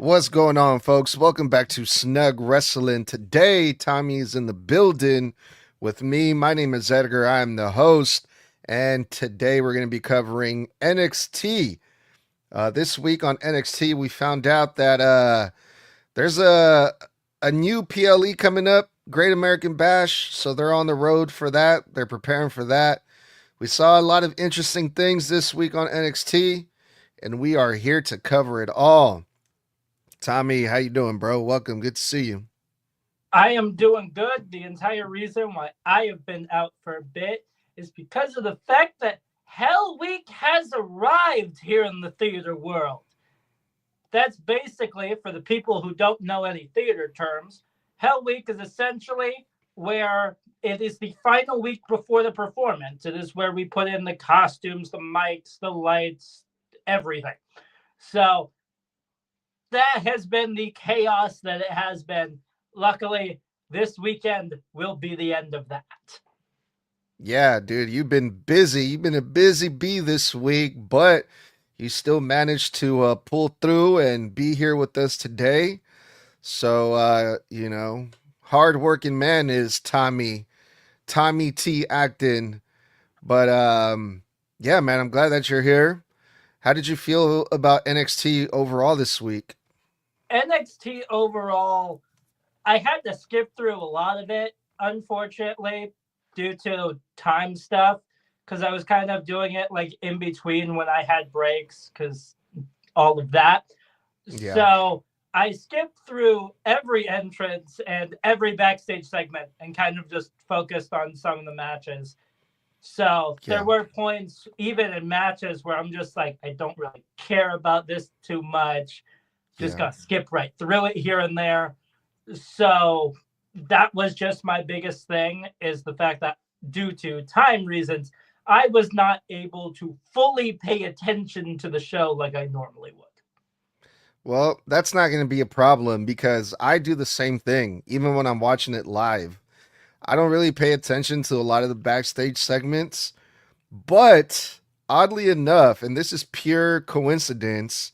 What's going on, folks? Welcome back to Snug Wrestling. Today, Tommy is in the building with me. My name is Edgar. I'm the host. And today we're going to be covering NXT. This week on NXT, we found out that there's a new PLE coming up, Great American Bash. So they're on the road for that. They're preparing for that. We saw a lot of interesting things this week on NXT, and we are here to cover it all. Tommy, how you doing, bro? Welcome. Good to see you. I am doing good. The entire reason why I have been out for a bit is because of the fact that Hell Week has arrived here in the theater world. That's basically, for the people who don't know any theater terms, Hell Week is essentially where it is the final week before the performance. It is where we put in the costumes, the mics, the lights, everything. So that has been the chaos that it has been. Luckily, this weekend will be the end of that. Yeah, dude, you've been busy. You've been a busy bee this week, but you still managed to pull through and be here with us today. So, hardworking man is Tommy T acting. But yeah, man, I'm glad that you're here. How did you feel about NXT overall this week? NXT overall, I had to skip through a lot of it, unfortunately, due to time stuff, because I was kind of doing it like in between when I had breaks, because all of that. Yeah. So I skipped through every entrance and every backstage segment and kind of just focused on some of the matches. So there Yeah. were points, even in matches, where I'm just like, I don't really care about this too much. Just Yeah. gonna skip right through it here and there. So that was just my biggest thing, is the fact that due to time reasons, I was not able to fully pay attention to the show like I normally would. Well, that's not going to be a problem because I do the same thing even when I'm watching it live. I don't really pay attention to a lot of the backstage segments, but oddly enough, and this is pure coincidence,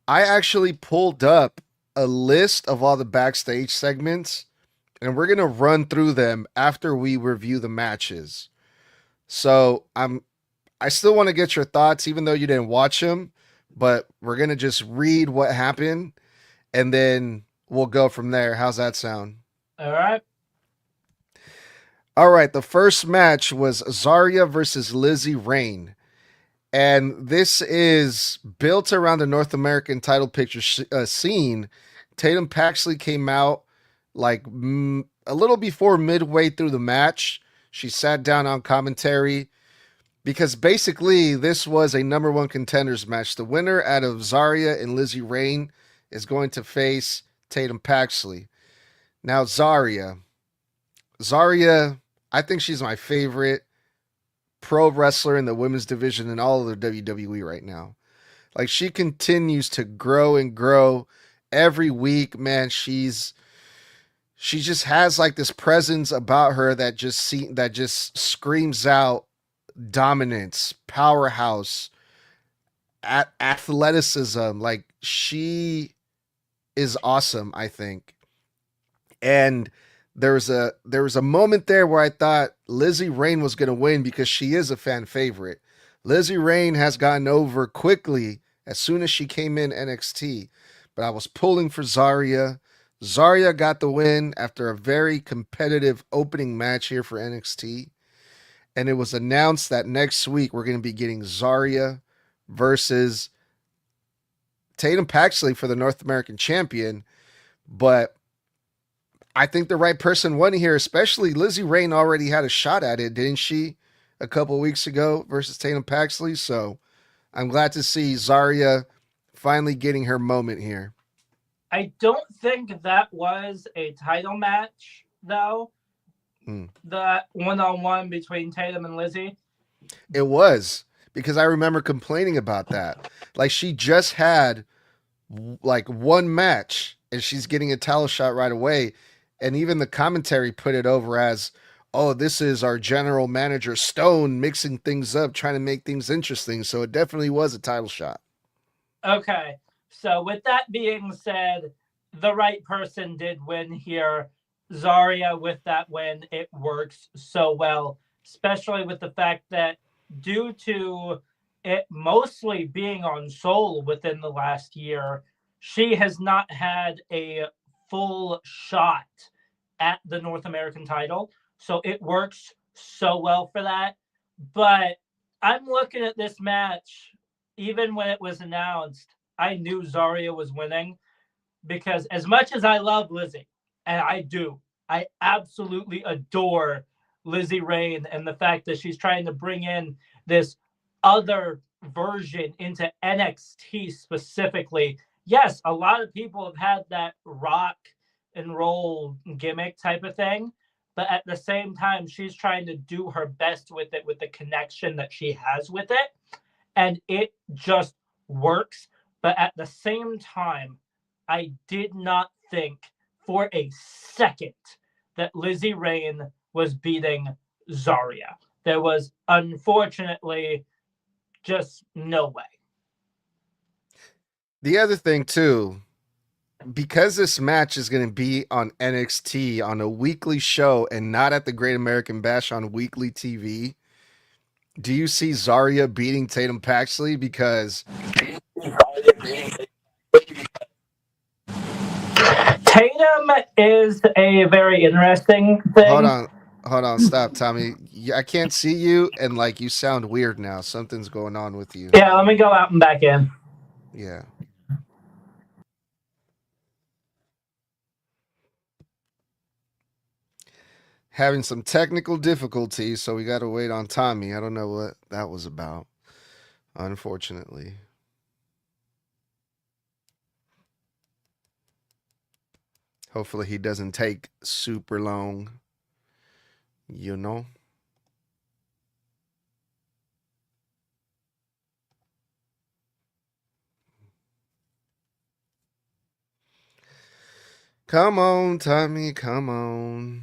I actually pulled up a list of all the backstage segments and we're going to run through them after we review the matches. So, I still want to get your thoughts even though you didn't watch them, but we're going to just read what happened and then we'll go from there. How's that sound? All right. All right, the first match was Zarya versus Lizzie Rain. And this is built around the North American title picture scene. Tatum Paxley came out like a little before midway through the match. She sat down on commentary because basically this was a number one contenders match. The winner out of Zarya and Lizzie Rain is going to face Tatum Paxley. Now, Zarya, I think she's my favorite pro wrestler in the women's division in all of the WWE right now. Like, she continues to grow and grow every week, man. She just has like this presence about her that just screams out dominance, powerhouse, athleticism. Like, she is awesome, I think. And there was a moment there where I thought Lizzie Rain was going to win because she is a fan favorite. Lizzie Rain has gotten over quickly as soon as she came in NXT, but I was pulling for Zarya. Zarya got the win after a very competitive opening match here for NXT, and it was announced that next week we're going to be getting Zarya versus Tatum Paxley for the North American champion, but I think the right person won here, especially Lizzie Rain already had a shot at it, didn't she? A couple weeks ago versus Tatum Paxley. So I'm glad to see Zarya finally getting her moment here. I don't think that was a title match, though. Hmm. The one-on-one between Tatum and Lizzie. It was because I remember complaining about that. Like, she just had like one match and she's getting a title shot right away. And even the commentary put it over as, oh, this is our general manager Stone mixing things up, trying to make things interesting. So it definitely was a title shot. Okay. So, with that being said, the right person did win here. Zarya, with that win, it works so well, especially with the fact that due to it mostly being on Soul within the last year, she has not had a full shot at the North American title. So it works so well for that. But I'm looking at this match, even when it was announced, I knew Zarya was winning because as much as I love Lizzie, and I do, I absolutely adore Lizzie Rain and the fact that she's trying to bring in this other version into NXT specifically. Yes, a lot of people have had that rock and roll gimmick type of thing, but at the same time, she's trying to do her best with it with the connection that she has with it, and it just works. But at the same time, I did not think for a second that Lizzie Rain was beating Zarya. There was unfortunately just no way. The other thing too, because this match is going to be on NXT on a weekly show and not at the Great American Bash on weekly TV, do you see Zarya beating Tatum Paxley? Because Tatum is a very interesting thing. hold on, stop, Tommy. I can't see you, and like you sound weird now. Something's going on with you. Yeah, let me go out and back in. Yeah. Having some technical difficulties, so we got to wait on Tommy. I don't know what that was about, unfortunately. Hopefully, he doesn't take super long, you know? Come on, Tommy, come on.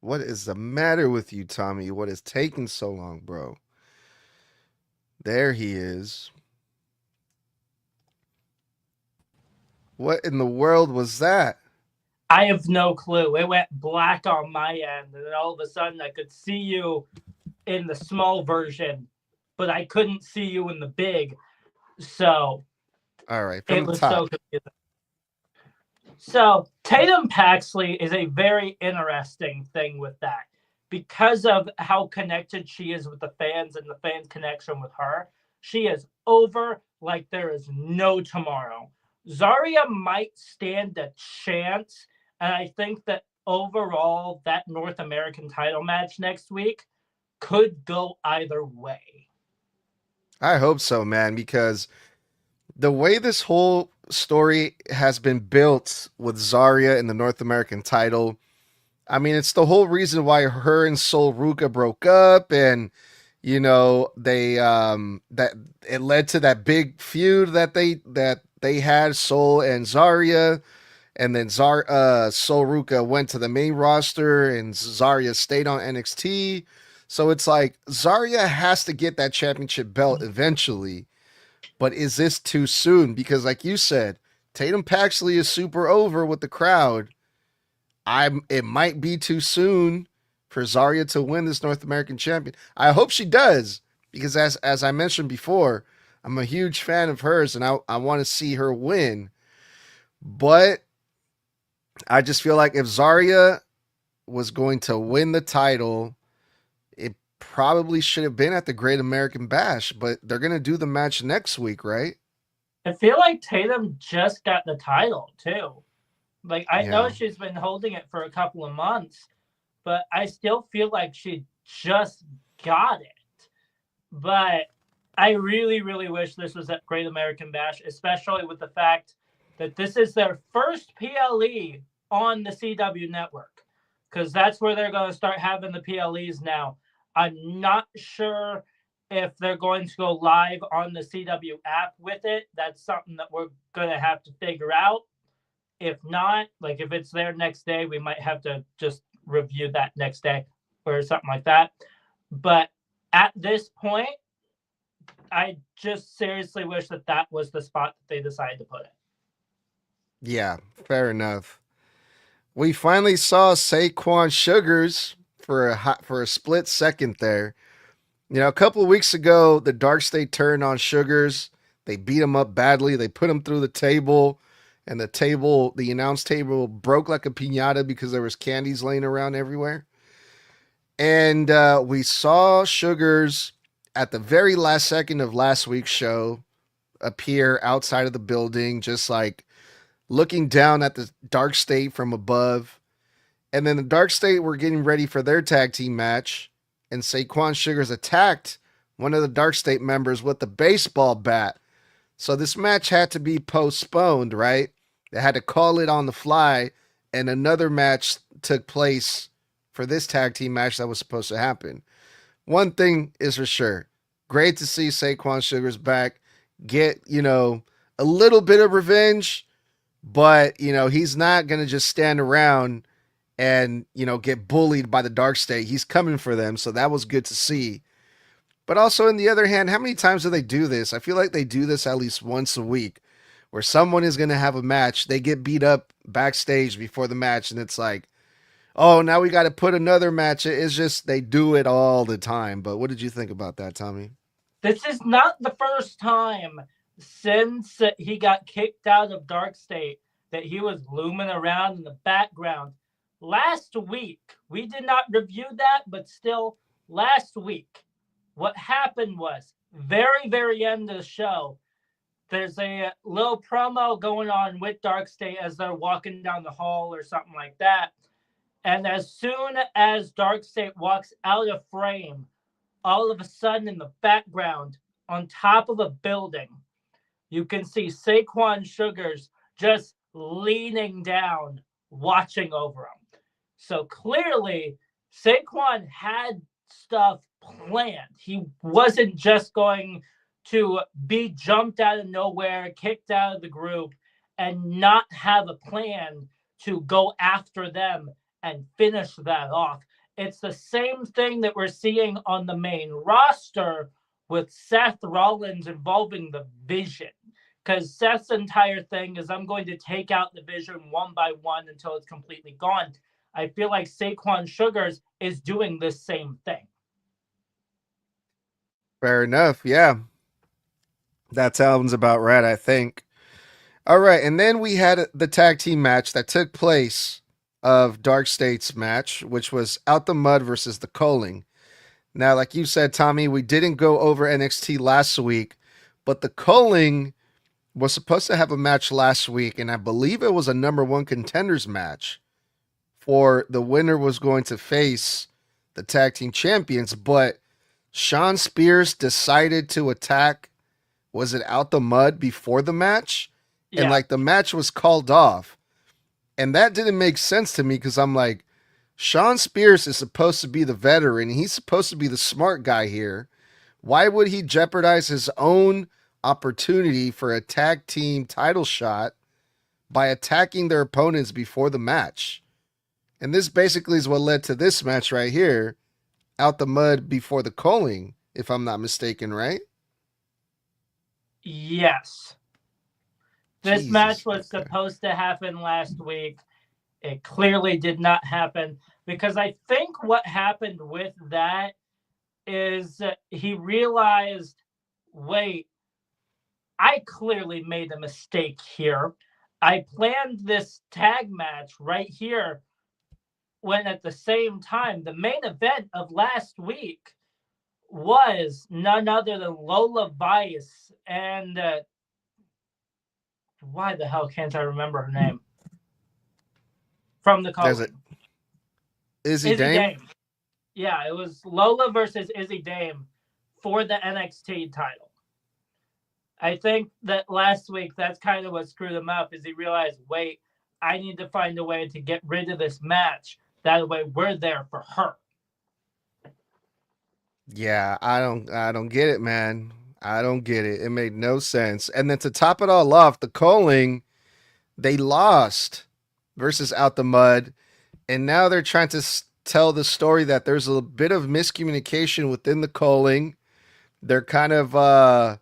What is the matter with you, Tommy? What is taking so long, bro? There he is. What in the world was that? I have no clue. It went black on my end, and then all of a sudden I could see you in the small version, but I couldn't see you in the big. So All right, from it the was so top. confusing. So Tatum Paxley is a very interesting thing with that because of how connected she is with the fans and the fans' connection with her. She is over like there is no tomorrow. Zarya might stand a chance, and I think that overall that North American title match next week could go either way. I hope so, man, because the way this whole story has been built with Zarya in the North American title, I mean, it's the whole reason why her and Sol Ruka broke up, and they that it led to that big feud that they had, Sol and Zarya, and then Sol Ruka went to the main roster and Zarya stayed on NXT. So it's like Zarya has to get that championship belt eventually. But is this too soon? Because like you said, Tatum Paxley is super over with the crowd. It might be too soon for Zarya to win this North American champion. I hope she does, because as I mentioned before, I'm a huge fan of hers and I want to see her win. But I just feel like if Zarya was going to win the title, it probably should have been at the Great American Bash, but they're going to do the match next week, right? I feel like Tatum just got the title too. Like I know Yeah. she's been holding it for a couple of months, but I still feel like she just got it. But I really, really wish this was at Great American Bash, especially with the fact that this is their first PLE on the CW network, because that's where they're going to start having the PLEs now. I'm not sure if they're going to go live on the CW app with it. That's something that we're going to have to figure out. If not, like if it's there next day, we might have to just review that next day or something like that. But at this point, I just seriously wish that that was the spot that they decided to put it. Yeah, fair enough. We finally saw Saquon Sugars for a split second there. You know, a couple of weeks ago, the Dark State turned on Sugars. They beat him up badly. They put him through the table, and the announce table broke like a piñata because there was candies laying around everywhere. And we saw Sugars at the very last second of last week's show appear outside of the building, just like looking down at the Dark State from above. And then the Dark State were getting ready for their tag team match, and Saquon Sugars attacked one of the Dark State members with the baseball bat. So this match had to be postponed, right? They had to call it on the fly, and another match took place for this tag team match that was supposed to happen. One thing is for sure. Great to see Saquon Sugars back. Get, a little bit of revenge, but, he's not going to just stand around and, get bullied by the Dark State. He's coming for them, so that was good to see. But also, on the other hand, how many times do they do this? I feel like they do this at least once a week, where someone is going to have a match, they get beat up backstage before the match, and it's like, oh, now we got to put another match. It's just they do it all the time. But what did you think about that, Tommy? This is not the first time since he got kicked out of Dark State that he was looming around in the background. Last week, we did not review that, but still, last week, what happened was, very, very end of the show, there's a little promo going on with Dark State as they're walking down the hall or something like that. And as soon as Dark State walks out of frame, all of a sudden in the background, on top of a building, you can see Saquon Sugars just leaning down, watching over him. So clearly, Saquon had stuff planned. He wasn't just going to be jumped out of nowhere, kicked out of the group, and not have a plan to go after them and finish that off. It's the same thing that we're seeing on the main roster with Seth Rollins involving the Vision. Because Seth's entire thing is, I'm going to take out the Vision one by one until it's completely gone. I feel like Saquon Sugars is doing the same thing. Fair enough. Yeah. That sounds about right, I think. All right. And then we had the tag team match that took place of Dark State's match, which was Out the Mud versus the Coling. Now, like you said, Tommy, we didn't go over NXT last week, but the Coling was supposed to have a match last week, and I believe it was a number one contenders match. For the winner was going to face the tag team champions, but Sean Spears decided to attack, was it Out the Mud before the match? Yeah. And like the match was called off. And that didn't make sense to me because I'm like, Sean Spears is supposed to be the veteran. He's supposed to be the smart guy here. Why would he jeopardize his own opportunity for a tag team title shot by attacking their opponents before the match? And this basically is what led to this match right here, Out the Mud before the Coling, if I'm not mistaken, right? Yes. This Jesus, match was okay. supposed to happen last week. It clearly did not happen because I think what happened with that is he realized, wait, I clearly made a mistake here. I planned this tag match right here when at the same time, the main event of last week was none other than Lola Vice and why the hell can't I remember her name? From the There's a Coling. Izzy Dame? Yeah, it was Lola versus Izzy Dame for the NXT title. I think that last week, that's kind of what screwed him up, is he realized, wait, I need to find a way to get rid of this match. That way we're there for her. Yeah, I don't get it, man. I don't get it. It made no sense. And then to top it all off, the Colling, they lost versus Out the Mud, and now they're trying to tell the story that there's a bit of miscommunication within the Colling. They're kind of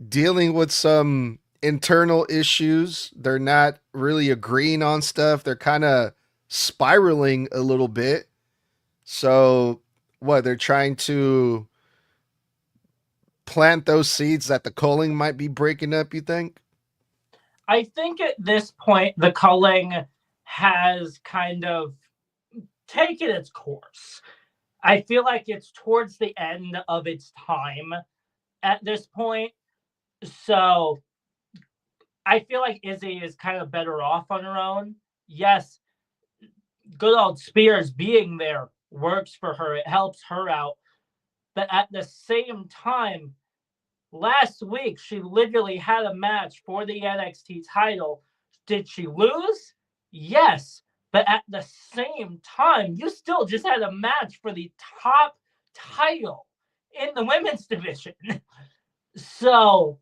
dealing with some internal issues. They're not really agreeing on stuff. They're kind of spiraling a little bit. So, what, they're trying to plant those seeds that the Colling might be breaking up, you think? I think at this point, the Culling has kind of taken its course. I feel like it's towards the end of its time at this point. So I feel like Izzy is kind of better off on her own. Yes, good old Spears being there works for her. It helps her out. But at the same time, last week, she literally had a match for the NXT title. Did she lose? Yes. But at the same time, you still just had a match for the top title in the women's division. So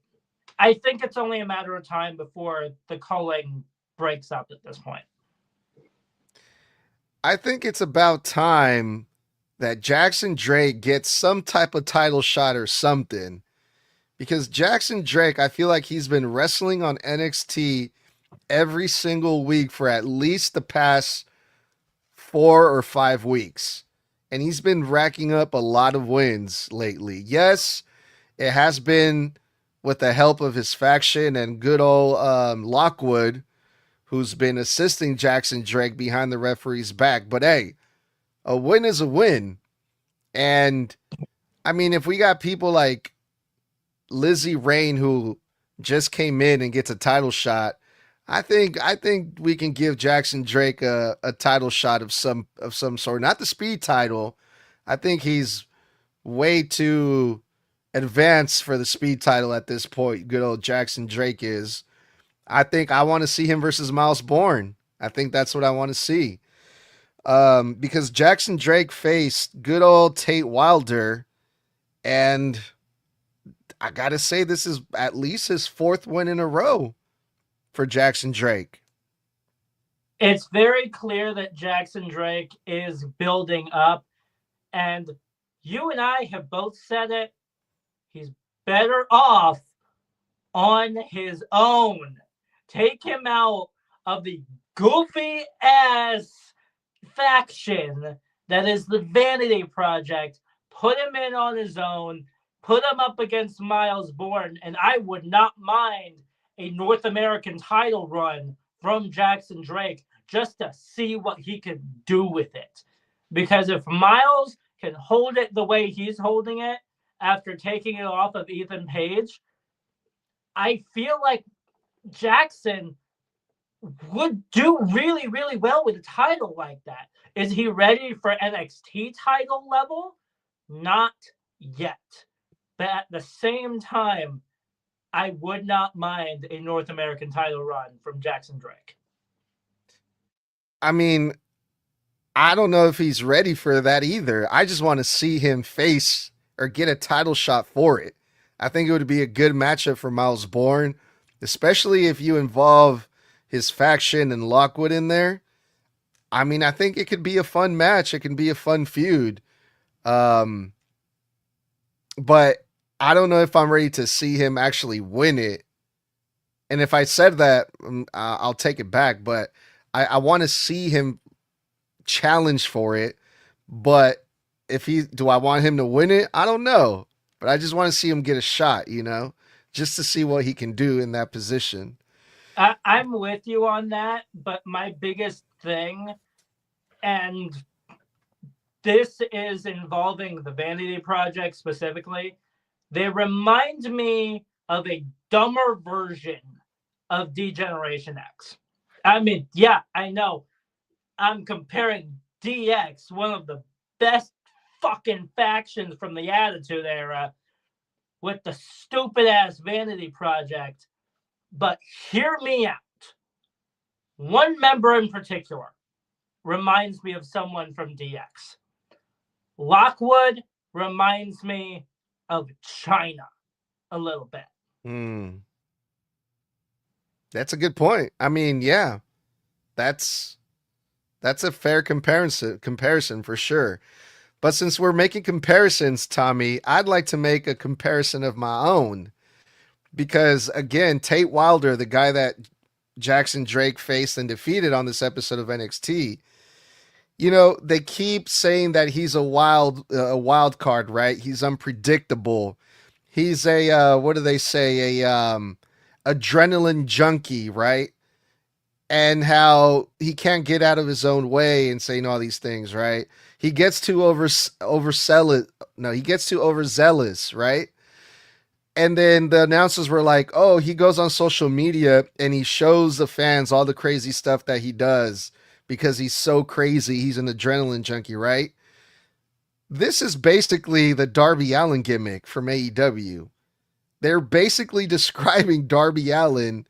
I think it's only a matter of time before the Culling breaks up at this point. I think it's about time that Jackson Drake gets some type of title shot or something. Because Jackson Drake, I feel like he's been wrestling on NXT every single week for at least the past 4 or 5 weeks. And he's been racking up a lot of wins lately. Yes, it has been with the help of his faction and good old Lockwood, who's been assisting Jackson Drake behind the referee's back. But hey, a win is a win. And I mean, if we got people like Lizzie Rain, who just came in and gets a title shot, I think we can give Jackson Drake a title shot of some sort. Not the speed title. I think he's way too advanced for the speed title at this point. Good old Jackson Drake is. I think I want to see him versus Miles Bourne. I think that's what I want to see. Because Jackson Drake faced good old Tate Wilder, and I gotta say this is at least his 4th win in a row for Jackson Drake. It's very clear that Jackson Drake is building up, and you and I have both said it. He's better off on his own. Take him out of the goofy ass faction that is the Vanity Project. Put him in on his own. Put him up against Miles Bourne, and I would not mind a North American title run from Jackson Drake just to see what he could do with it. Because if Miles can hold it the way he's holding it after taking it off of Ethan Page, I feel like Jackson would do really, really well with a title like that. Is he ready for NXT title level? Not yet. But at the same time, I would not mind a North American title run from Jackson Drake. I mean, I don't know if he's ready for that either. I just want to see him face or get a title shot for it. I think it would be a good matchup for Miles Bourne, especially if you involve his faction and Lockwood in there. I mean, I think it could be a fun match. It can be a fun feud. But I don't know if I'm ready to see him actually win it. And if I said that, I'll take it back. But I want to see him challenge for it. But do I want him to win it? I don't know. But I just want to see him get a shot, just to see what he can do in that position. I'm with you on that. But my biggest thing, and this is involving the Vanity Project specifically, they remind me of a dumber version of D-Generation X. I mean, yeah, I know I'm comparing DX, one of the best fucking factions from the Attitude Era, with the stupid ass Vanity Project. But hear me out. One member in particular reminds me of someone from DX. Lockwood reminds me of China a little bit. That's a good point. I mean, yeah, that's a fair comparison for sure. But since we're making comparisons, Tommy, I'd like to make a comparison of my own. Because again, Tate Wilder, the guy that Jackson Drake faced and defeated on this episode of NXT, they keep saying that he's a wild card, right? He's unpredictable. He's a what do they say? A adrenaline junkie, right? And how he can't get out of his own way and saying all these things, right? He gets too overzealous. No, he gets too overzealous, right? And then the announcers were like, "Oh, he goes on social media and he shows the fans all the crazy stuff that he does because he's so crazy. He's an adrenaline junkie, right?" This is basically the Darby Allin gimmick from AEW. They're basically describing Darby Allin.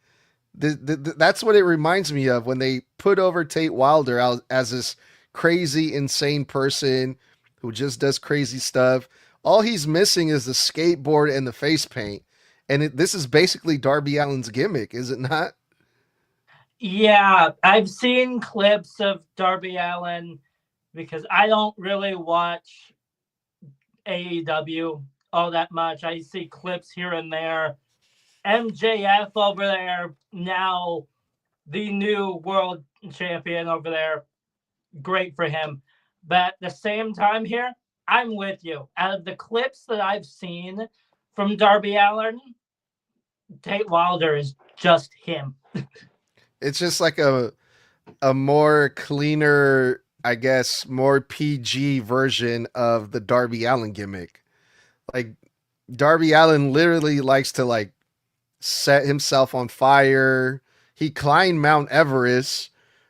That's what it reminds me of when they put over Tate Wilder as this crazy, insane person who just does crazy stuff. All he's missing is the skateboard and the face paint. And this is basically Darby Allin's gimmick, is it not? Yeah, I've seen clips of Darby Allin because I don't really watch AEW all that much. I see clips here and there. MJF over there, now the new world champion over there. Great for him. But at the same time here, I'm with you. Out of the clips that I've seen from Darby Allin, Tate Wilder is just him. It's just like a more cleaner, I guess, more PG version of the Darby Allin gimmick. Like Darby Allin literally likes to like set himself on fire. He climbed Mount Everest.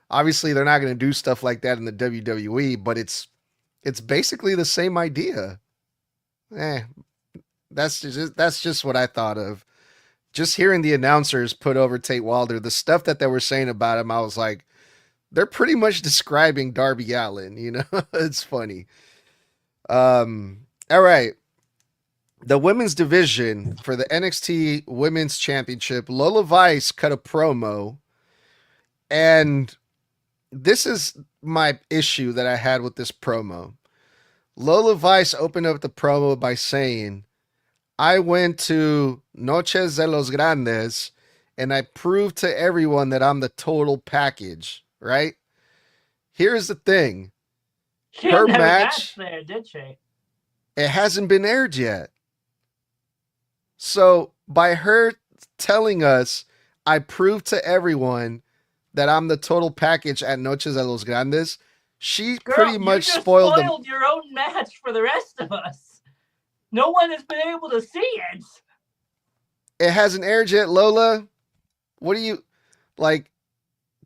Obviously, they're not going to do stuff like that in the WWE, but it's basically the same idea. That's just what I thought of. Just hearing the announcers put over Tate Wilder, the stuff that they were saying about him, I was like, they're pretty much describing Darby Allin. It's funny. All right. The women's division for the NXT Women's Championship, Lola Vice cut a promo. And this is my issue that I had with this promo. Lola Vice opened up the promo by saying, "I went to Noches de los Grandes and I proved to everyone that I'm the total package," right? Here's the thing. She didn't have a match there, did she? It hasn't been aired yet. So by her telling us, "I proved to everyone that I'm the total package at Noches de los Grandes," she pretty much spoiled your own match for the rest of us. No one has been able to see it. It hasn't aired yet, Lola. What do you like?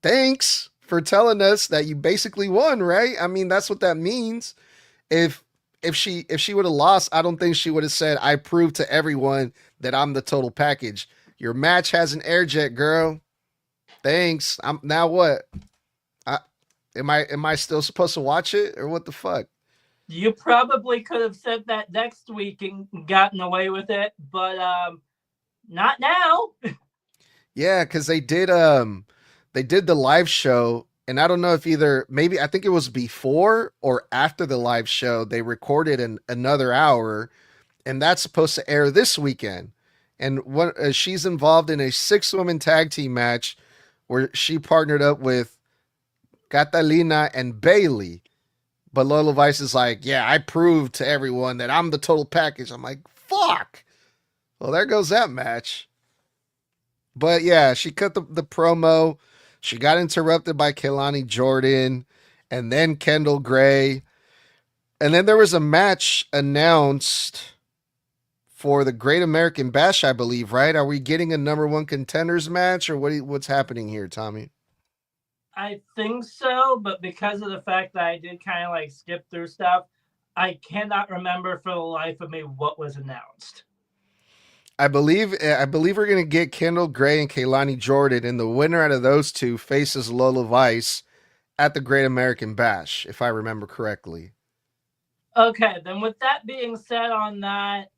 Thanks for telling us that you basically won, right? I mean, that's what that means. If she would have lost, I don't think she would have said, "I proved to everyone that I'm the total package." Your match hasn't aired yet, girl. Thanks. Now what? Am I still supposed to watch it or what the fuck? You probably could have said that next week and gotten away with it, but not now. Yeah, because they did the live show, and I don't know if I think it was before or after the live show, they recorded another hour, and that's supposed to air this weekend. And she's involved in a 6-woman tag team match where she partnered up with Catalina and Bailey. But Lola Vice is like, "Yeah, I proved to everyone that I'm the total package." I'm like, fuck. Well, there goes that match. But yeah, she cut the promo. She got interrupted by Kelani Jordan and then Kendall Gray. And then there was a match announced for the Great American Bash, I believe, right? Are we getting a number 1 contenders match or what's happening here, Tommy? I think so, but because of the fact that I did kind of like skip through stuff, I cannot remember for the life of me what was announced. I believe we're gonna get Kendall Gray and Kaylani Jordan, and the winner out of those two faces Lola Vice at the Great American Bash, if I remember correctly. Okay, then with that being said on that,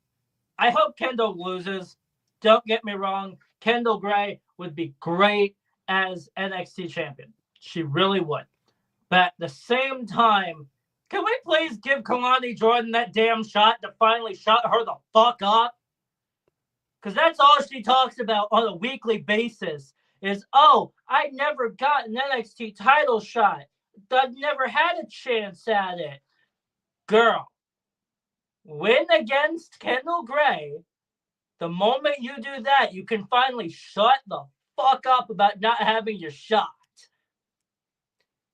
I hope Kendall loses. Don't get me wrong, Kendall Gray would be great as NXT champion. She really would. But at the same time, can we please give Kalani Jordan that damn shot to finally shut her the fuck up? Because that's all she talks about on a weekly basis is, oh, I never got an NXT title shot. I never had a chance at it. Girl, win against Kendall Gray. The moment you do that, you can finally shut the fuck up about not having your shot.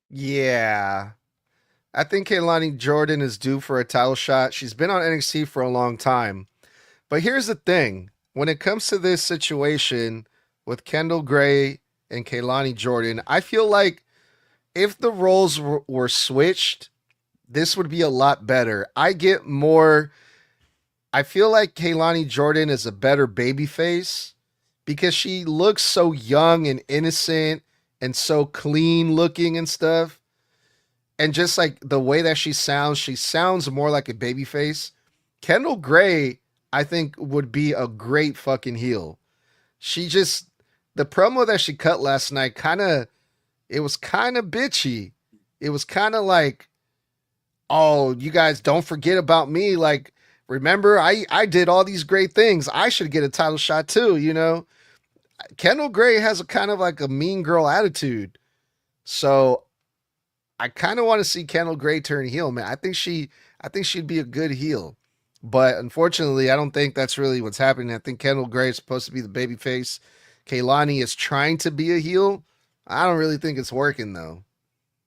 Yeah. I think Kaylani Jordan is due for a title shot. She's been on NXT for a long time. But here's the thing. When it comes to this situation with Kendall Gray and Kaylani Jordan, I feel like if the roles were switched, this would be a lot better. I feel like Kaylani Jordan is a better babyface because she looks so young and innocent and so clean looking and stuff. And just like the way that she sounds more like a babyface. Kendall Gray, I think, would be a great fucking heel. She just, the promo that she cut last night it was kind of bitchy. It was kind of like, oh, you guys don't forget about me. Like, remember, I did all these great things. I should get a title shot too, you know? Kendall Gray has a kind of like a mean girl attitude. So I kind of want to see Kendall Gray turn heel, man. I think she'd be a good heel. But unfortunately, I don't think that's really what's happening. I think Kendall Gray is supposed to be the babyface. Kaylani is trying to be a heel. I don't really think it's working though.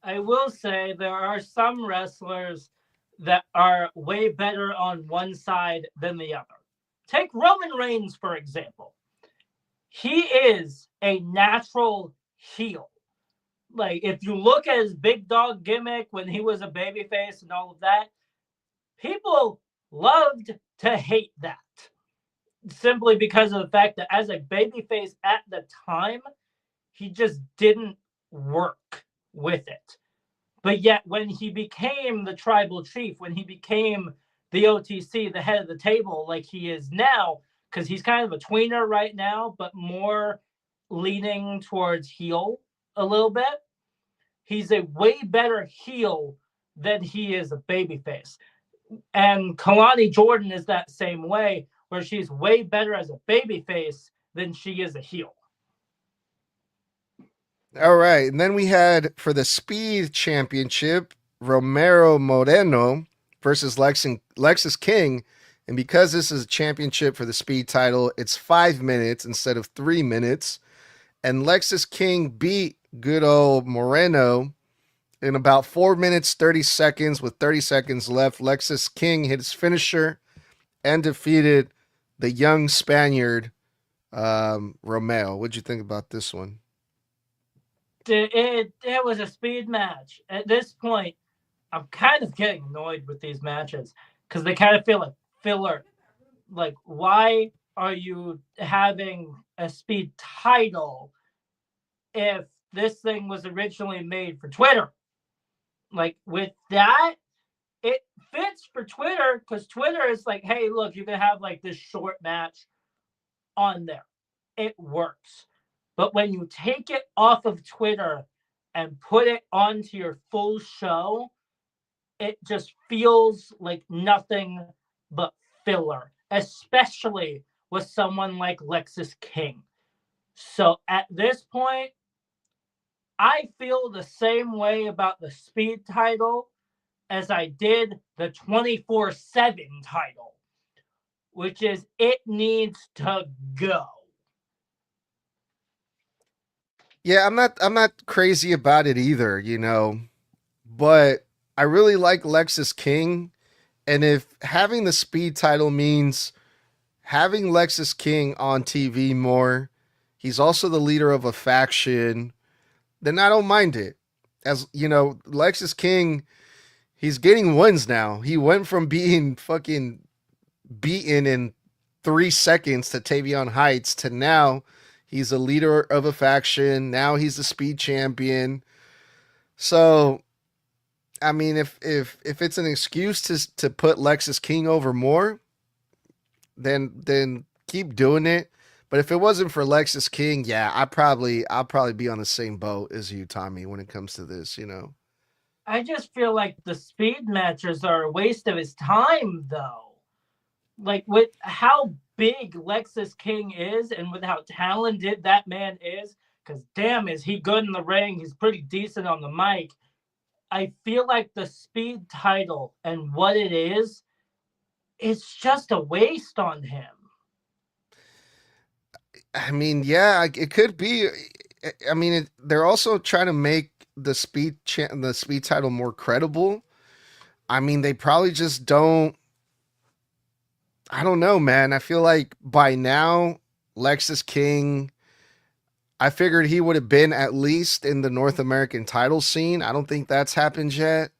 I will say there are some wrestlers that are way better on one side than the other. Take Roman Reigns, for example. He is a natural heel. Like, if you look at his big dog gimmick when he was a babyface and all of that, people loved to hate that. Simply because of the fact that as a babyface at the time, he just didn't work with it. But yet, when he became the tribal chief, when he became the OTC, the head of the table, like he is now, because he's kind of a tweener right now, but more leaning towards heel a little bit. He's a way better heel than he is a babyface. And Kalani Jordan is that same way, where she's way better as a babyface than she is a heel. All right. And then we had for the Speed Championship, Romero Moreno versus Lexus King. And because this is a championship for the Speed title, it's 5 minutes instead of 3 minutes. And Lexus King beat good old Moreno in about 4 minutes, 30 seconds. With 30 seconds left, Lexus King hit his finisher and defeated the young Spaniard, Romeo. What'd you think about this one? It was a speed match. At this point, I'm kind of getting annoyed with these matches because they kind of feel like filler. Like, why are you having a speed title if this thing was originally made for Twitter? Like, with that, it fits for Twitter because Twitter is like, hey, look, you can have like this short match on there. It works. But when you take it off of Twitter and put it onto your full show, it just feels like nothing but filler, especially with someone like Lexus King. So at this point, I feel the same way about the Speed title as I did the 24/7 title, which is it needs to go. Yeah, I'm not crazy about it either, you know. But I really like Lexus King, and if having the Speed title means having Lexus King on TV more, he's also the leader of a faction. then I don't mind it. As you know, Lexus King, he's getting wins now. He went from being fucking beaten in 3 seconds to Tavion Heights to now he's a leader of a faction. Now he's the speed champion. So I mean, if it's an excuse to put Lexus King over more, then keep doing it. But if it wasn't for Lexus King, yeah, I'll probably be on the same boat as you, Tommy, when it comes to this. You know, I just feel like the speed matches are a waste of his time, though. Like, with how big Lexus King is and with how talented that man is, because damn, is he good in the ring? He's pretty decent on the mic. I feel like the speed title and what it is, it's just a waste on him. I mean, yeah, it could be. I mean, they're also trying to make the speed title more credible. I mean, they probably just don't. I don't know, man. I feel like by now, Lexus King, I figured he would have been at least in the North American title scene. I don't think that's happened yet.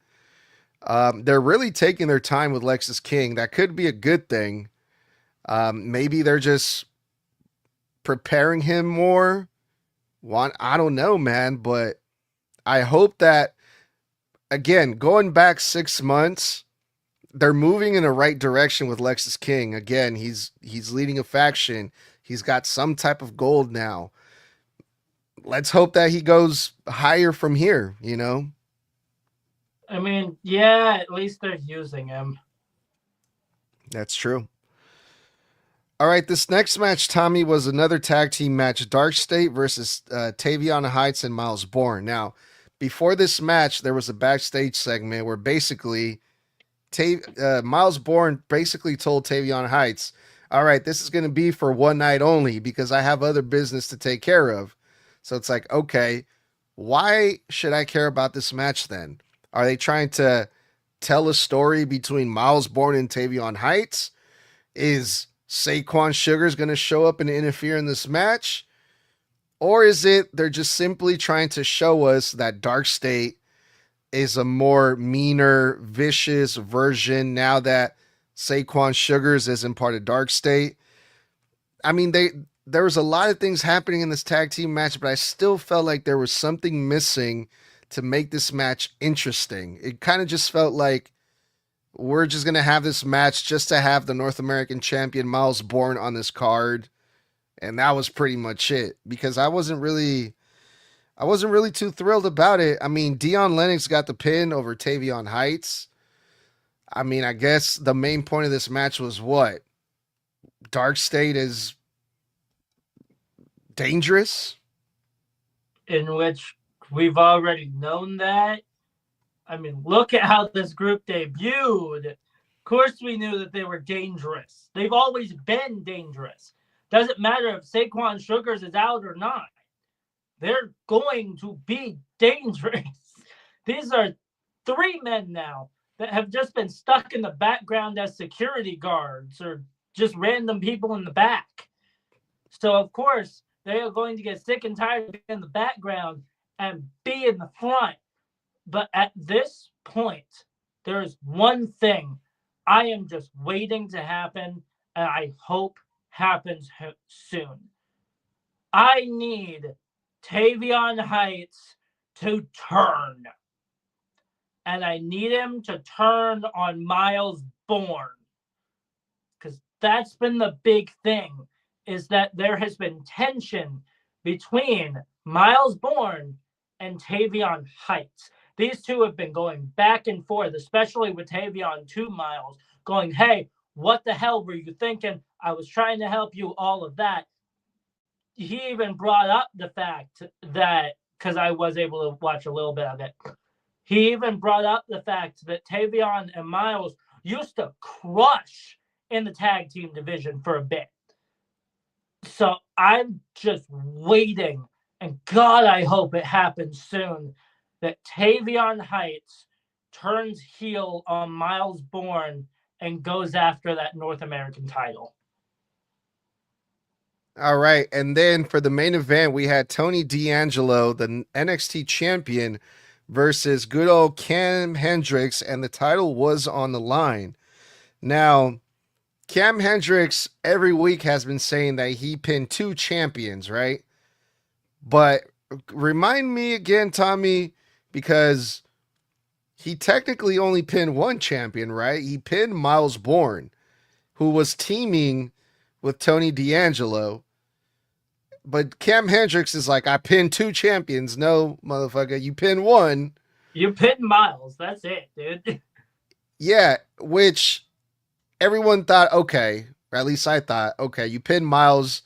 They're really taking their time with Lexus King. That could be a good thing. Maybe they're just preparing him more. I don't know, man, but I hope that again, going back 6 months, they're moving in the right direction with Lexus King. Again, he's leading a faction. He's got some type of gold now. Let's hope that he goes higher from here, you know? I mean, yeah, at least they're using him. That's true. All right, this next match, Tommy, was another tag team match. Dark State versus Tavion Heights and Miles Bourne. Now, before this match, there was a backstage segment where basically Miles Bourne basically told Tavion Heights, all right, this is going to be for one night only because I have other business to take care of. So it's like, okay, why should I care about this match then? Are they trying to tell a story between Miles Bourne and Tavion Heights? Is Saquon Sugar's going to show up and interfere in this match? Or is it they're just simply trying to show us that Dark State is a more meaner, vicious version now that Saquon Sugars isn't part of Dark State? I mean, there was a lot of things happening in this tag team match, but I still felt like there was something missing to make this match interesting. It kind of just felt like we're just going to have this match just to have the North American champion Miles Bourne on this card. And that was pretty much it because I wasn't really too thrilled about it. I mean, Dion Lennox got the pin over Tavion Heights. I mean, I guess the main point of this match was what? Dark State is dangerous? In which we've already known that. I mean, look at how this group debuted. Of course, we knew that they were dangerous. They've always been dangerous. Doesn't matter if Saquon Sugars is out or not. They're going to be dangerous. These are 3 men now that have just been stuck in the background as security guards or just random people in the back. So, of course, they are going to get sick and tired of being in the background and be in the front. But at this point, there is one thing I am just waiting to happen, and I hope happens soon. I need Tavion Heights to turn. And I need him to turn on Miles Bourne. Because that's been the big thing, is that there has been tension between Miles Bourne and Tavion Heights. These two have been going back and forth, especially with Tavion to Miles, going, hey, what the hell were you thinking? I was trying to help you, all of that. He even brought up the fact that, because I was able to watch a little bit of it, he even brought up the fact that Tavion and Miles used to crush in the tag team division for a bit. So I'm just waiting, and God, I hope it happens soon, that Tavion Heights turns heel on Miles Bourne and goes after that North American title. All right. And then for the main event, we had Tony D'Angelo, the NXT champion, versus good old Kam Hendrix, and the title was on the line. Now, Kam Hendrix every week has been saying that he pinned two champions, right? But remind me again, Tommy, because he technically only pinned one champion, right? He pinned Miles Bourne, who was teaming with Tony D'Angelo. But Kam Hendrix is like, I pinned two champions. No, motherfucker, you pinned one. You pinned Miles. That's it, dude. Yeah, which everyone thought, okay, or at least I thought, okay, you pinned Miles.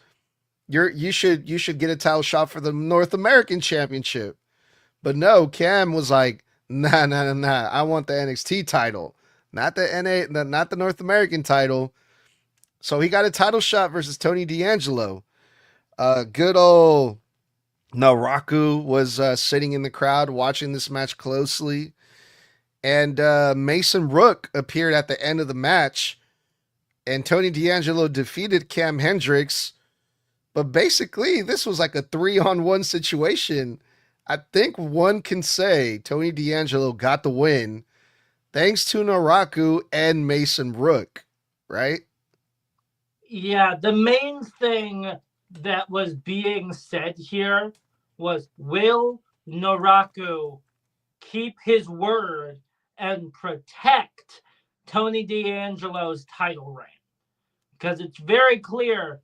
You should get a title shot for the North American Championship. But no, Kam was like, nah. I want the NXT title, not the not the North American title. So he got a title shot versus Tony D'Angelo. Good old Naraku was sitting in the crowd watching this match closely. And Mason Rook appeared at the end of the match. And Tony D'Angelo defeated Kam Hendrix. But basically, this was like a 3-on-1 situation. I think one can say Tony D'Angelo got the win thanks to Naraku and Mason Rook, right? Yeah, the main thing that was being said here was, will Naraku keep his word and protect Tony D'Angelo's title reign? Because it's very clear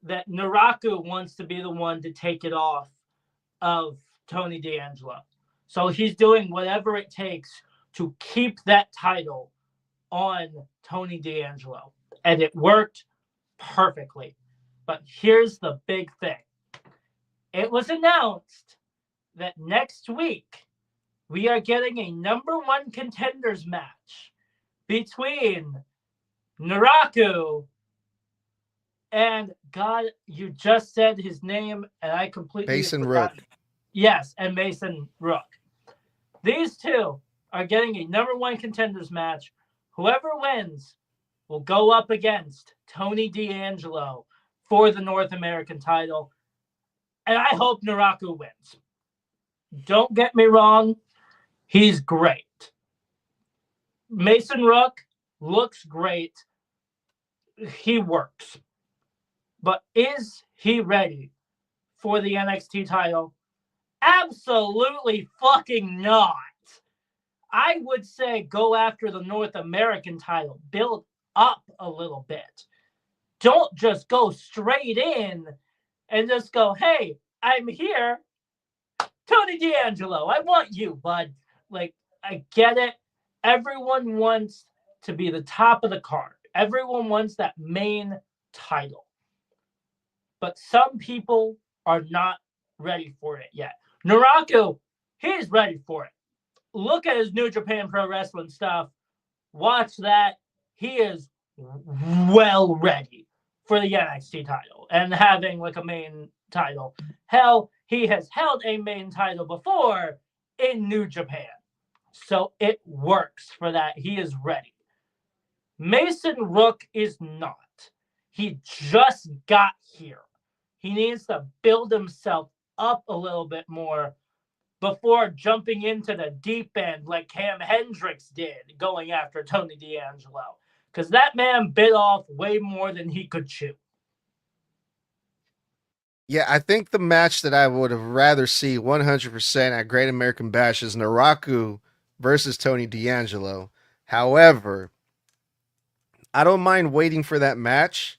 that Naraku wants to be the one to take it off of Tony D'Angelo. So he's doing whatever it takes to keep that title on Tony D'Angelo. And it worked perfectly. But here's the big thing. It was announced that next week we are getting a number one contenders match between Naraku and, God, you just said his name and I completely Mason forgot. Rook. Yes, and Mason Rook. These two are getting a number one contenders match. Whoever wins will go up against Tony D'Angelo for the North American title. And I hope Naraku wins. Don't get me wrong. He's great. Mason Rook looks great. He works. But is he ready for the NXT title? Absolutely fucking not. I would say go after the North American title. Build up a little bit. Don't just go straight in and just go, hey, I'm here. Tony D'Angelo, I want you, bud. Like, I get it. Everyone wants to be the top of the card. Everyone wants that main title. But some people are not ready for it yet. Naraku, he's ready for it. Look at his New Japan Pro Wrestling stuff. Watch that. He is well ready for the NXT title and having like a main title. Hell, he has held a main title before in New Japan. So it works for that. He is ready. Mason Rook is not. He just got here. He needs to build himself up a little bit more before jumping into the deep end like Kam Hendrix did going after Tony D'Angelo. Because that man bit off way more than he could chew. Yeah, I think the match that I would have rather see 100% at Great American Bash is Naraku versus Tony D'Angelo. However, I don't mind waiting for that match.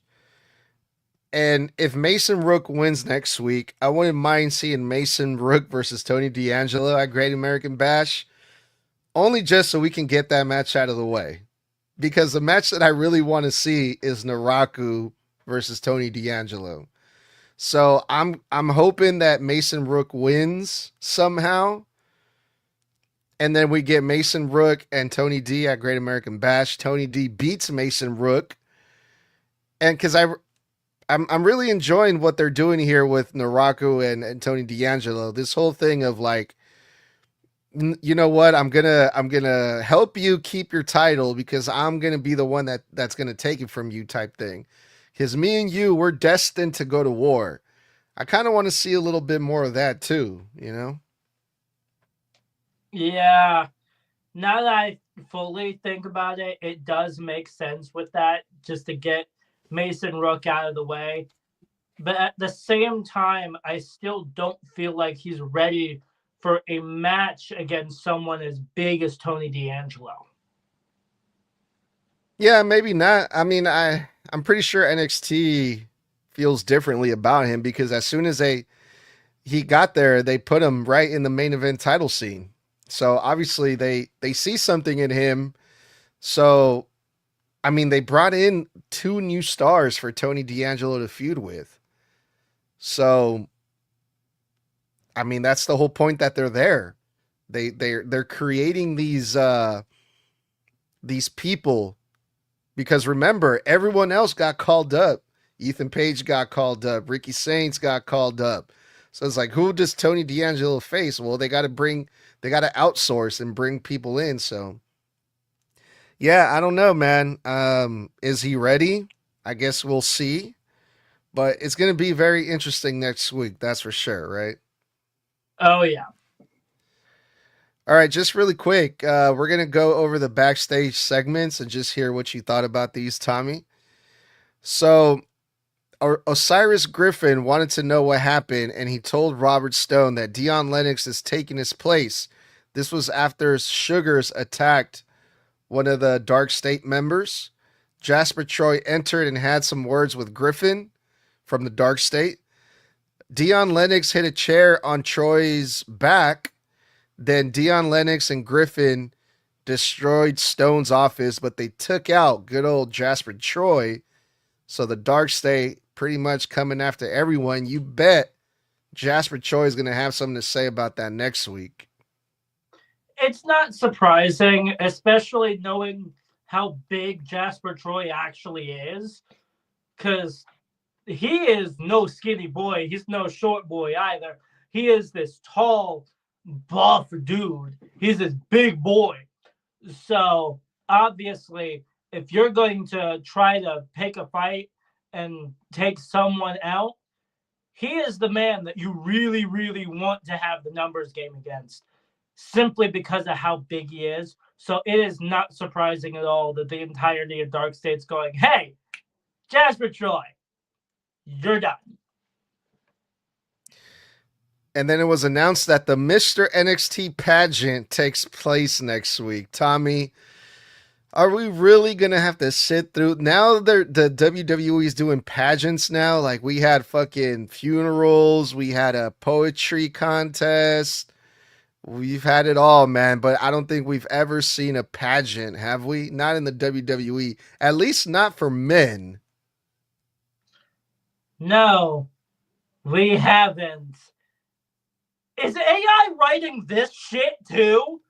And if Mason Rook wins next week, I wouldn't mind seeing Mason Rook versus Tony D'Angelo at Great American Bash. Only just so we can get that match out of the way. Because the match that I really want to see is Naraku versus Tony D'Angelo. So I'm hoping that Mason Rook wins somehow. And then we get Mason Rook and Tony D at Great American Bash. Tony D beats Mason Rook. And because I'm really enjoying what they're doing here with Naraku and Tony D'Angelo. This whole thing of like, you know what? I'm gonna help you keep your title because I'm gonna be the one that's gonna take it from you type thing. His me and you, we're destined to go to war. I kind of want to see a little bit more of that too, you know? Yeah. Now that I fully think about it, it does make sense with that, just to get Mason Rook out of the way. But at the same time, I still don't feel like he's ready for a match against someone as big as Tony D'Angelo. Yeah, maybe not. I mean, I'm pretty sure NXT feels differently about him because as soon as he got there, they put him right in the main event title scene. So obviously they see something in him. So I mean, they brought in two new stars for Tony D'Angelo to feud with. So I mean, that's the whole point that they're there. They're creating these people because remember, everyone else got called up. Ethan Page got called up. Ricky Saints got called up. So it's like, who does Tony D'Angelo face? Well, they got to outsource and bring people in. So yeah, I don't know, man. Is he ready? I guess we'll see. But it's going to be very interesting next week. That's for sure, right? Oh, yeah. All right, just really quick, we're going to go over the backstage segments and just hear what you thought about these, Tommy. So, Osiris Griffin wanted to know what happened, and he told Robert Stone that Dion Lennox is taking his place. This was after Sugars attacked one of the Dark State members. Jasper Troy entered and had some words with Griffin from the Dark State. Dion Lennox hit a chair on Troy's back. Then Dion Lennox and Griffin destroyed Stone's office, but they took out good old Jasper Troy. So the Dark State pretty much coming after everyone. You bet Jasper Troy is going to have something to say about that next week. It's not surprising, especially knowing how big Jasper Troy actually is, because he is no skinny boy. He's no short boy either. He is this tall, buff dude. He's this big boy. So obviously, if you're going to try to pick a fight and take someone out, he is the man that you really, really want to have the numbers game against, simply because of how big he is. So it is not surprising at all that the entirety of Dark State's going, hey, Jasper Troy, you're done. And then it was announced that the Mr. NXT pageant takes place next week. Tommy, are we really going to have to sit through? Now the WWE is doing pageants now. Like we had fucking funerals. We had a poetry contest. We've had it all, man. But I don't think we've ever seen a pageant, have we? Not in the WWE. At least not for men. No, we haven't. Is AI writing this shit too?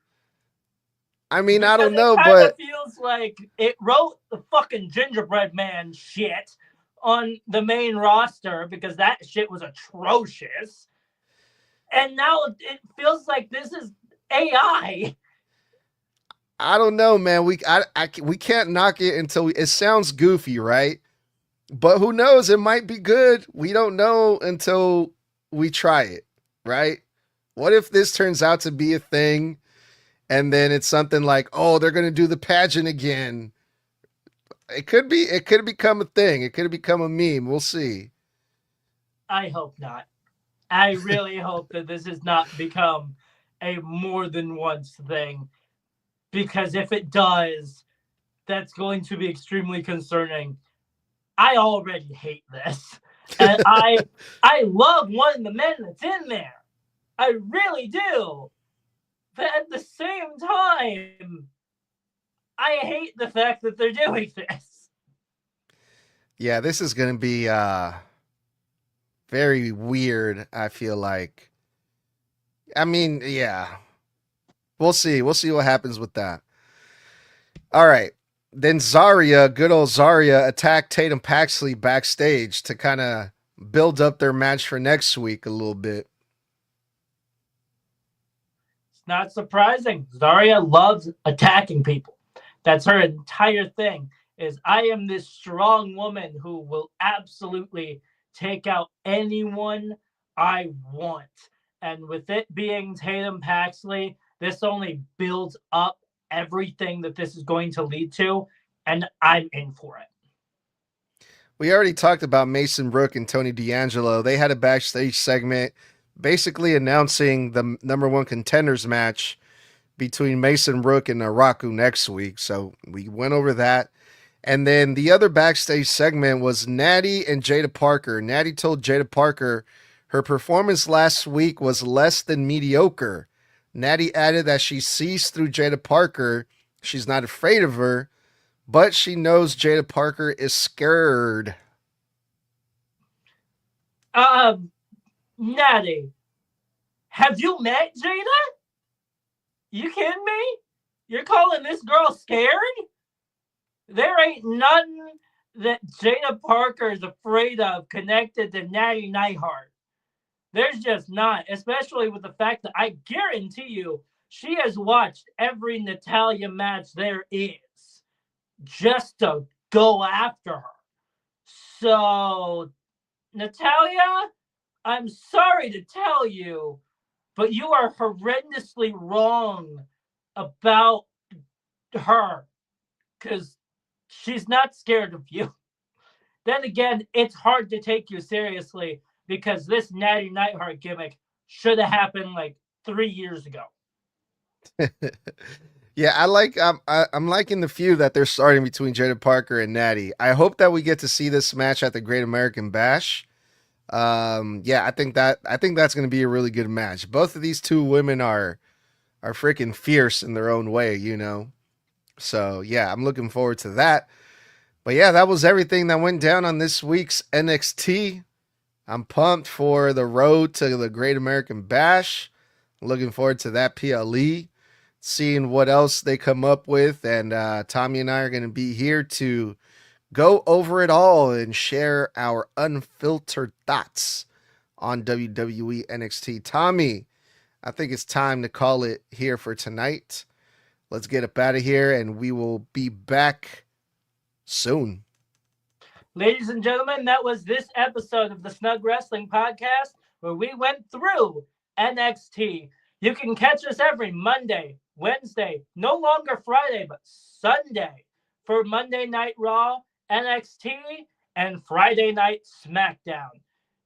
I mean, I don't Because know, it but feels like it wrote the fucking gingerbread man shit on the main roster because that shit was atrocious. And now it feels like this is AI. I don't know, man. We can't knock it until it sounds goofy, right? But who knows? It might be good. We don't know until we try it, right? What if this turns out to be a thing and then it's something like, oh, they're going to do the pageant again? It could become a thing. It could become a meme. We'll see. I hope not. I really hope that this has not become a more than once thing, because if it does, that's going to be extremely concerning. I already hate this. And I love one of the men that's in there. I really do. But at the same time, I hate the fact that they're doing this. Yeah, this is going to be very weird, I feel like. I mean, yeah. We'll see. We'll see what happens with that. All right. Then Zarya, good old Zarya, attacked Tatum Paxley backstage to kind of build up their match for next week a little bit. It's not surprising. Zarya loves attacking people. That's her entire thing. is I am this strong woman who will absolutely take out anyone I want. And with it being Tatum Paxley, this only builds up everything that this is going to lead to, and I'm in for it. We already talked about Mason Rook and Tony D'Angelo. They had a backstage segment basically announcing the number one contenders match between Mason Rook and Araku next week. So we went over that. And then the other backstage segment was Natty and Jada Parker. Natty told Jada Parker her performance last week was less than mediocre. Natty added that she sees through Jada Parker. She's not afraid of her, but she knows Jada Parker is scared. Natty, have you met Jada? You kidding me? You're calling this girl scared? There ain't nothing that Jada Parker is afraid of connected to Natty Neidhart. There's just not, especially with the fact that I guarantee you she has watched every Natalya match there is just to go after her. So, Natalya, I'm sorry to tell you, but you are horrendously wrong about her because she's not scared of you. Then again, it's hard to take you seriously because this Natty Neidhart gimmick should have happened like 3 years ago. Yeah, I'm liking the feud that they're starting between Jada Parker and Natty. I hope that we get to see this match at the Great American Bash. Yeah, I think that's going to be a really good match. Both of these two women are freaking fierce in their own way, you know. So yeah, I'm looking forward to that. But yeah, that was everything that went down on this week's NXT. I'm pumped for the road to the Great American Bash. Looking forward to that PLE, seeing what else they come up with. And Tommy and I are going to be here to go over it all and share our unfiltered thoughts on WWE NXT. Tommy, I think it's time to call it here for tonight. Let's get up out of here, and we will be back soon. Ladies and gentlemen, that was this episode of the Snug Wrestling Podcast where we went through NXT. You can catch us every Monday, Wednesday, no longer Friday, but Sunday for Monday Night Raw, NXT, and Friday Night SmackDown.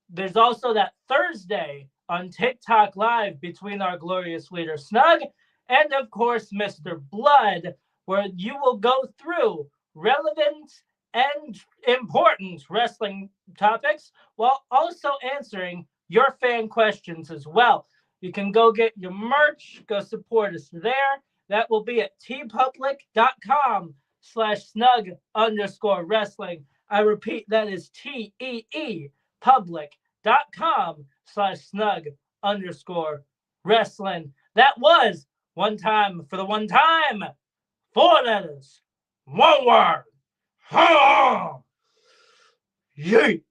There's also that Thursday on TikTok Live between our glorious leader Snug and, of course, Mr. Blood, where you will go through relevant and important wrestling topics while also answering your fan questions as well. You can go get your merch, go support us there. That will be at tpublic.com/snug_wrestling. I repeat, that is TEE public.com/snug_wrestling. That was one time for the one time. 4 letters, 1 word. Yeet.